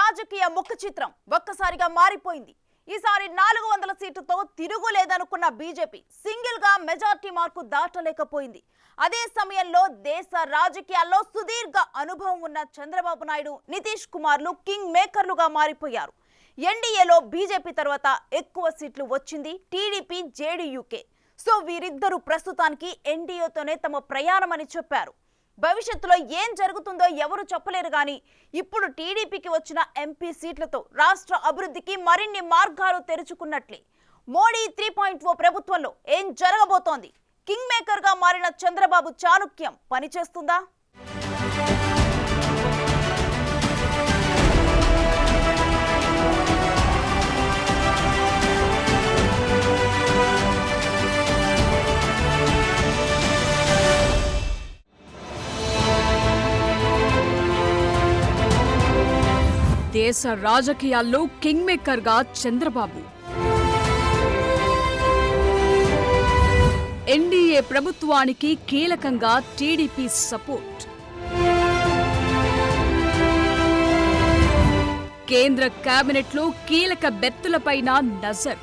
రాజకీయ ముఖ చిత్రం ఒక్కసారిగా మారిపోయింది. ఈసారి 400 సీట్లతో తిరుగులేదనుకున్న బీజేపీ సింగిల్ గా మెజార్టీ మార్కు దాటలేకపోయింది. అదే సమయంలో దేశ రాజకీయాల్లో సుదీర్ఘ అనుభవం ఉన్న చంద్రబాబు నాయుడు, నితీష్ కుమార్లు కింగ్ మేకర్లుగా మారిపోయారు. ఎన్డీఏలో బీజేపీ తర్వాత ఎక్కువ సీట్లు వచ్చింది టీడీపీ, జేడీయూకే. సో వీరిద్దరూ ప్రస్తుతానికి ఎన్డీఏతోనే తమ ప్రయాణమని చెప్పారు. భవిష్యత్తులో ఏం జరుగుతుందో ఎవరు చెప్పలేరు గానీ ఇప్పుడు టీడీపీకి వచ్చిన ఎంపీ సీట్లతో రాష్ట్ర అభివృద్ధికి మరిన్ని మార్గాలు తెరుచుకున్నట్లే. మోడీ 3.0 ప్రభుత్వంలో ఏం జరగబోతోంది? కింగ్ మేకర్ గా మారిన చంద్రబాబు చాణుక్యం పనిచేస్తుందా? దేశ రాజకీయాల్లో కింగ్ మేకర్ గా చంద్రబాబు. ఎన్డీఏ ప్రభుత్వానికి కీలకంగా టీడీపీ సపోర్ట్. కేంద్ర కేబినెట్లో కీలక బెత్తులపైన నజర్.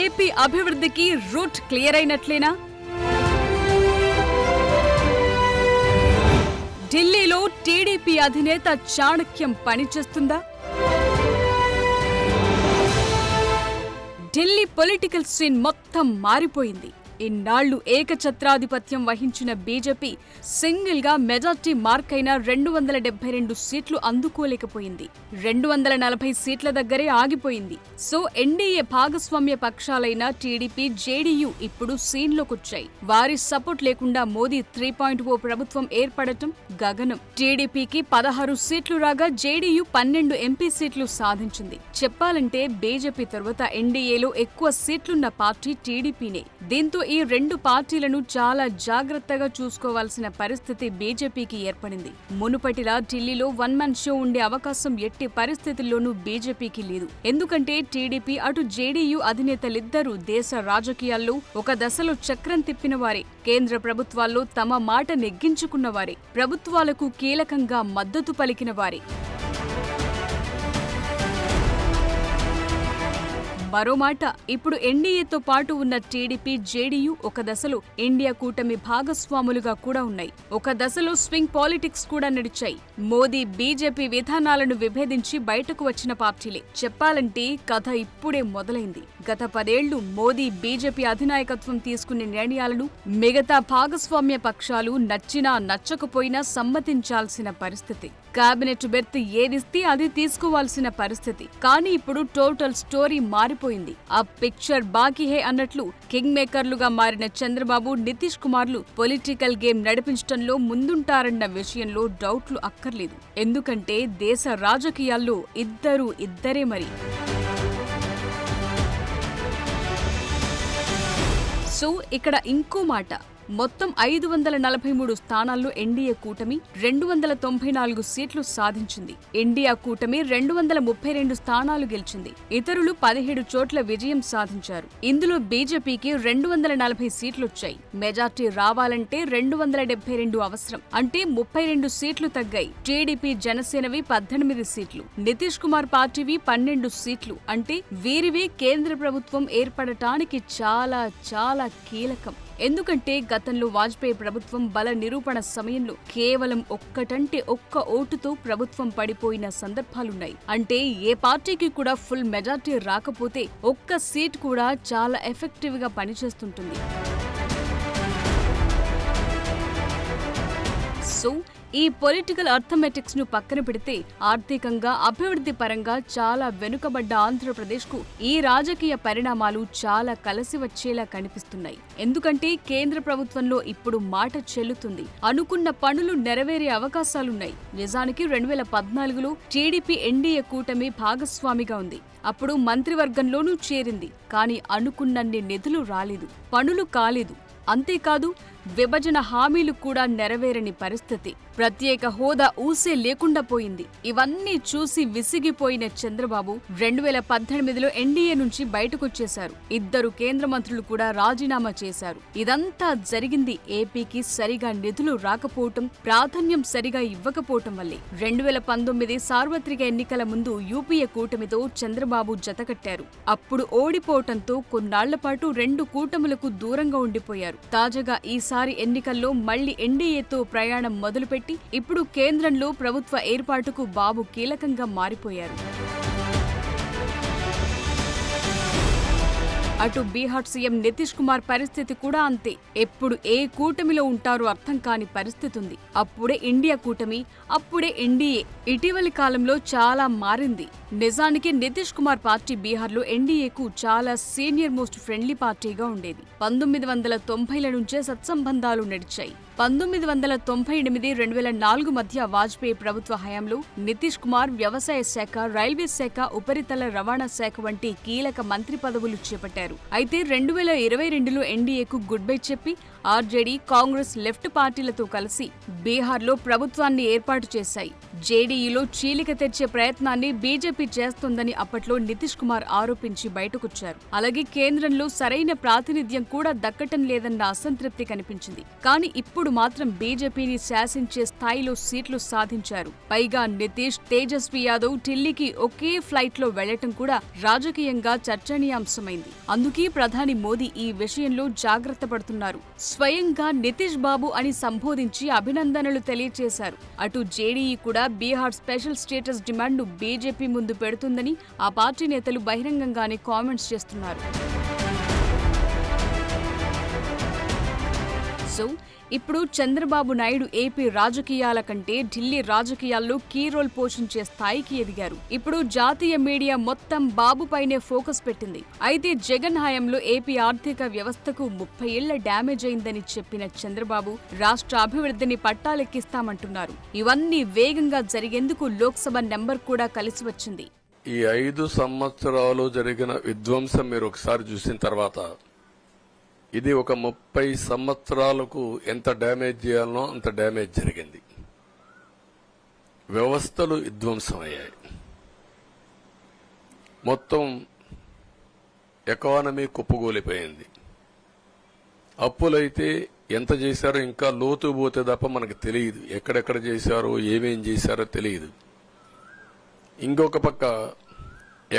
ఏపీ అభివృద్ధికి రూట్ క్లియర్ అయినట్లేనా? ఢిల్లీలో టీడీపీ అధినేత చాణక్యం పనిచేస్తుందా? ఢిల్లీ పొలిటికల్ సీన్ మొత్తం మారిపోయింది. ఇన్నాళ్లు ఏకఛత్రాధిపత్యం వహించిన బీజేపీ సింగిల్ గా మెజార్టీ మార్కైన 272 సీట్లు అందుకోలేకపోయింది. 240 సీట్ల దగ్గరే ఆగిపోయింది. సో ఎన్డీఏ భాగస్వామ్య పక్షాలైన టీడీపీ, జేడీయూ ఇప్పుడు సీన్లోకొచ్చాయి. వారి సపోర్ట్ లేకుండా మోదీ 3.0 ప్రభుత్వం ఏర్పడటం గగనం. టీడీపీకి 16 సీట్లు రాగా జేడీయూ 12 ఎంపీ సీట్లు సాధించింది. చెప్పాలంటే బీజేపీ తర్వాత ఎన్డీఏలో ఎక్కువ సీట్లున్న పార్టీ టీడీపీనే. దీంతో ఈ రెండు పార్టీలను చాలా జాగ్రత్తగా చూసుకోవాల్సిన పరిస్థితి బీజేపీకి ఏర్పడింది. మునుపటిలా ఢిల్లీలో వన్ మ్యాన్ షో ఉండే అవకాశం ఎట్టి పరిస్థితుల్లోనూ బీజేపీకి లేదు. ఎందుకంటే టీడీపీ అటు జేడీయూ అధినేతలిద్దరూ దేశ రాజకీయాల్లో ఒక దశలో చక్రం తిప్పిన వారే. కేంద్ర ప్రభుత్వాల్లో తమ మాట నెగ్గించుకున్నవారే. ప్రభుత్వాలకు కీలకంగా మద్దతు పలికిన వారే. మరో మాట, ఇప్పుడు ఎన్డీఏతో పాటు ఉన్న టీడీపీ, జేడీయూ ఒక దశలో ఇండియా కూటమి భాగస్వాములుగా కూడా ఉన్నాయి. ఒక దశలో స్వింగ్ పాలిటిక్స్ కూడా నడిచాయి. మోదీ, బీజేపీ విధానాలను విభేదించి బయటకు వచ్చిన పార్టీలే. చెప్పాలంటే కథ ఇప్పుడే మొదలైంది. గత 10 ఏళ్లు మోదీ, బీజేపీ అధినాయకత్వం తీసుకునే నిర్ణయాలను మిగతా భాగస్వామ్య పక్షాలు నచ్చినా నచ్చకపోయినా సమ్మతించాల్సిన పరిస్థితి. కేబినెట్ బెర్త్ ఏదిస్తే అది తీసుకోవాల్సిన పరిస్థితి. కానీ ఇప్పుడు టోటల్ స్టోరీ మారిపోయింది. ఆ పిక్చర్ బాకీ హే అన్నట్లు కింగ్ మేకర్లుగా మారిన చంద్రబాబు, నితీష్ కుమార్లు పొలిటికల్ గేమ్ నడిపించడంలో ముందుంటారన్న విషయంలో డౌట్లు అక్కర్లేదు. ఎందుకంటే దేశ రాజకీయాల్లో ఇద్దరే మరి. సో ఇక్కడ ఇంకో మాట, మొత్తం 543 స్థానాల్లో ఎన్డీఏ కూటమి 294 సీట్లు సాధించింది. ఇండియా కూటమి 232 స్థానాలు గెలిచింది. ఇతరులు 17 చోట్ల విజయం సాధించారు. ఇందులో బీజేపీకి 240 సీట్లొచ్చాయి. మెజార్టీ రావాలంటే 272 అవసరం. అంటే 32 సీట్లు తగ్గాయి. టీడీపీ, జనసేనవి 18 సీట్లు, నితీష్ కుమార్ పార్టీవి 12 సీట్లు. అంటే వీరివి కేంద్ర ప్రభుత్వం ఏర్పడటానికి చాలా చాలా కీలకం. ఎందుకంటే గతంలో వాజ్పేయి ప్రభుత్వం బల నిరూపణ సమయంలో కేవలం ఒక్క ఓటుతో ప్రభుత్వం పడిపోయిన సందర్భాలున్నాయి. అంటే ఏ పార్టీకి కూడా ఫుల్ మెజార్టీ రాకపోతే ఒక్క సీట్ కూడా చాలా ఎఫెక్టివ్ గా పనిచేస్తుంటుంది. సో ఈ పొలిటికల్ అర్థమెటిక్స్ ను పక్కన పెడితే ఆర్థికంగా, అభివృద్ధి పరంగా చాలా వెనుకబడ్డ ఆంధ్రప్రదేశ్ కు ఈ రాజకీయ పరిణామాలు చాలా కలిసి వచ్చేలా కనిపిస్తున్నాయి. ఎందుకంటే కేంద్ర ప్రభుత్వంలో ఇప్పుడు మాట చెల్లుతుంది. అనుకున్న పనులు నెరవేరే అవకాశాలున్నాయి. నిజానికి 2014లో టీడీపీ ఎన్డీఏ కూటమి భాగస్వామిగా ఉంది. అప్పుడు మంత్రివర్గంలోనూ చేరింది. కానీ అనుకున్నన్ని నిధులు రాలేదు, పనులు కాలేదు. అంతేకాదు విభజన హామీలు కూడా నెరవేరని పరిస్థితి. ప్రత్యేక హోదా ఊసే లేకుండా పోయింది. ఇవన్నీ చూసి విసిగిపోయిన చంద్రబాబు 2018లో ఎన్డీఏ నుంచి బయటకొచ్చేశారు. 2 కేంద్ర మంత్రులు కూడా రాజీనామా చేశారు. ఇదంతా జరిగింది ఏపీకి సరిగా నిధులు రాకపోవటం, ప్రాధాన్యం సరిగా ఇవ్వకపోవటం వల్లే. 2019 సార్వత్రిక ఎన్నికల ముందు యూపీఏ కూటమితో చంద్రబాబు జతకట్టారు. అప్పుడు ఓడిపోవటంతో కొన్నాళ్ల పాటు 2 కూటములకు దూరంగా ఉండిపోయారు. తాజాగా ఈసారి ఎన్నికల్లో మళ్లీ ఎన్డీఏతో ప్రయాణం మొదలుపెట్టి ఇప్పుడు కేంద్రంలో ప్రభుత్వ ఏర్పాటుకు బాబు కీలకంగా మారిపోయారు. అటు బీహార్ సీఎం నితీష్ కుమార్ పరిస్థితి కూడా అంతే. ఎప్పుడు ఏ కూటమిలో ఉంటారో అర్థం కాని పరిస్థితి ఉంది. అప్పుడే ఇండియా కూటమి, అప్పుడే ఎన్డీఏ. ఇటీవలి కాలంలో చాలా మారింది. నిజానికి నితీష్ కుమార్ పార్టీ బీహార్లో ఎన్డీఏకు చాలా సీనియర్ మోస్ట్ ఫ్రెండ్లీ పార్టీగా ఉండేది. 1990ల నుంచే సత్సంబంధాలు నడిచాయి. 1998-2004 మధ్య వాజ్పేయి ప్రభుత్వ హయాంలో నితీష్ కుమార్ వ్యవసాయ శాఖ, రైల్వే శాఖ, ఉపరితల రవాణా శాఖ వంటి కీలక మంత్రి పదవులు చేపట్టారు. అయితే 2022లో ఎన్డీఏకు గుడ్ బై చెప్పి ఆర్జేడీ, కాంగ్రెస్, లెఫ్ట్ పార్టీలతో కలిసి బీహార్లో ప్రభుత్వాన్ని ఏర్పాటు చేశాయి. జేడీయూలో చీలిక తెచ్చే ప్రయత్నాన్ని బీజేపీ చేస్తోందని అప్పట్లో నితీష్ కుమార్ ఆరోపించి బయటకొచ్చారు. అలాగే కేంద్రంలో సరైన ప్రాతినిధ్యం కూడా దక్కటం లేదన్న అసంతృప్తి కనిపించింది. కానీ ఇప్పుడు మాత్రం బీజేపీని శాసించే స్థాయిలో సీట్లు సాధించారు. పైగా నితీష్, తేజస్వి యాదవ్ ఢిల్లీకి ఒకే ఫ్లైట్ లో వెళ్లటం కూడా రాజకీయంగా చర్చనీయాంశమైంది. అందుకే ప్రధాని మోదీ ఈ విషయంలో జాగ్రత్త పడుతున్నారు. స్వయంగా నితీష్ బాబు అని సంబోధించి అభినందనలు తెలియజేశారు. అటు జేడీయూ కూడా బీహార్ స్పెషల్ స్టేటస్ డిమాండ్ను బీజేపీ ముందు పెడుతుందని ఆ పార్టీ నేతలు బహిరంగంగానే కామెంట్స్ చేస్తున్నారు. సో ఇప్పుడు చంద్రబాబు నాయుడు ఏపీ రాజకీయాల కంటే ఢిల్లీ రాజకీయాల్లో కీ రోల్ పోషించే స్థాయికి ఎదిగారు. ఇప్పుడు జాతీయ మీడియా మొత్తం బాబుపైనే ఫోకస్ పెట్టింది. అయితే జగన్ హయాంలో ఏపీ ఆర్థిక వ్యవస్థకు 30 ఏళ్ల డ్యామేజ్ అయిందని చెప్పిన చంద్రబాబు రాష్ట్ర అభివృద్ధిని పట్టాలెక్కిస్తామంటున్నారు. ఇవన్నీ వేగంగా జరిగేందుకు లోక్సభ నెంబర్ కూడా కలిసి వచ్చింది. ఈ 5 సంవత్సరాలు జరిగిన విధ్వంసం మీరు ఒకసారి చూసిన తర్వాత ఇది ఒక 30 సంవత్సరాలకు ఎంత డ్యామేజ్ చేయాలనో అంత డ్యామేజ్ జరిగింది. వ్యవస్థలు విధ్వంసమయ్యాయి. మొత్తం ఎకానమీ కుప్పగూలిపోయింది. అప్పులైతే ఎంత చేశారో ఇంకా లోతు పోతే తప్ప మనకు తెలియదు. ఎక్కడెక్కడ చేశారో, ఏమేం చేశారో తెలియదు. ఇంకొక పక్క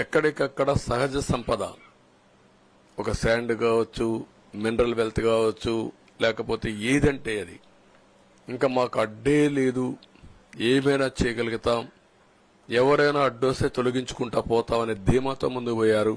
ఎక్కడికక్కడ సహజ సంపద, ఒక శాండ్ కావచ్చు, మినరల్ వెల్త్ కావచ్చు, లేకపోతే ఏదంటే అది, ఇంకా మాకు అడ్డే లేదు, ఏమైనా చేయగలుగుతాం, ఎవరైనా అడ్డొస్తే తొలగించుకుంటా పోతామనే ధీమాతో ముందుకు పోయారు.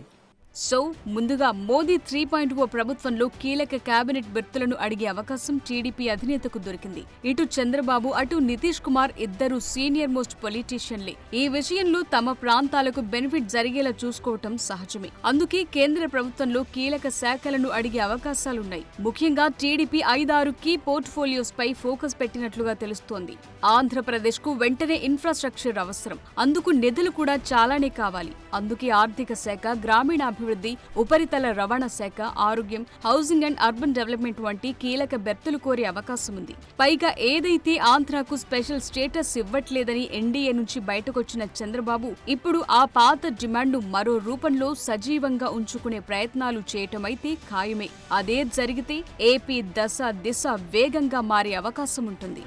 సో ముందుగా మోదీ 3.0 ప్రభుత్వంలో కీలక కేబినెట్ బెర్తులను అడిగే అవకాశం టీడీపీ అధినేతకు దొరికింది. ఇటు చంద్రబాబు, అటు నితీష్ కుమార్ ఇద్దరు సీనియర్ మోస్ట్ పొలిటీషియన్లే. ఈ విషయంలో తమ ప్రాంతాలకు బెనిఫిట్ జరిగేలా చూసుకోవటం సహజమే. అందుకే కేంద్ర ప్రభుత్వంలో కీలక శాఖలను అడిగే అవకాశాలున్నాయి. ముఖ్యంగా టీడీపీ 5-6 కీ పోర్ట్ఫోలియోస్ పై ఫోకస్ పెట్టినట్లుగా తెలుస్తోంది. ఆంధ్రప్రదేశ్ కు వెంటనే ఇన్ఫ్రాస్ట్రక్చర్ అవసరం. అందుకు నిధులు కూడా చాలానే కావాలి. అందుకే ఆర్థిక శాఖ, గ్రామీణాభివృద్ధి, ఉపరితల రవాణా శాఖ, ఆరోగ్యం, హౌసింగ్ అండ్ అర్బన్ డెవలప్మెంట్ వంటి కీలక బెర్తులు కోరే అవకాశం ఉంది. పైగా ఏదైతే ఆంధ్రాకు స్పెషల్ స్టేటస్ ఇవ్వట్లేదని ఎన్డీఏ నుంచి బయటకొచ్చిన చంద్రబాబు ఇప్పుడు ఆ పాత డిమాండ్ను మరో రూపంలో సజీవంగా ఉంచుకునే ప్రయత్నాలు చేయటమైతే ఖాయమే. అదే జరిగితే ఏపీ దశ దిశ వేగంగా మారే అవకాశం ఉంటుంది.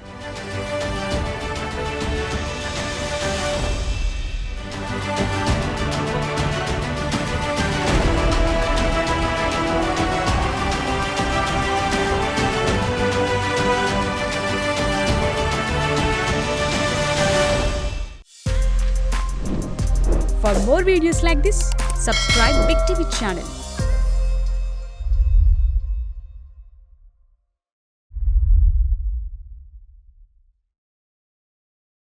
For more videos like this, subscribe Big TV channel.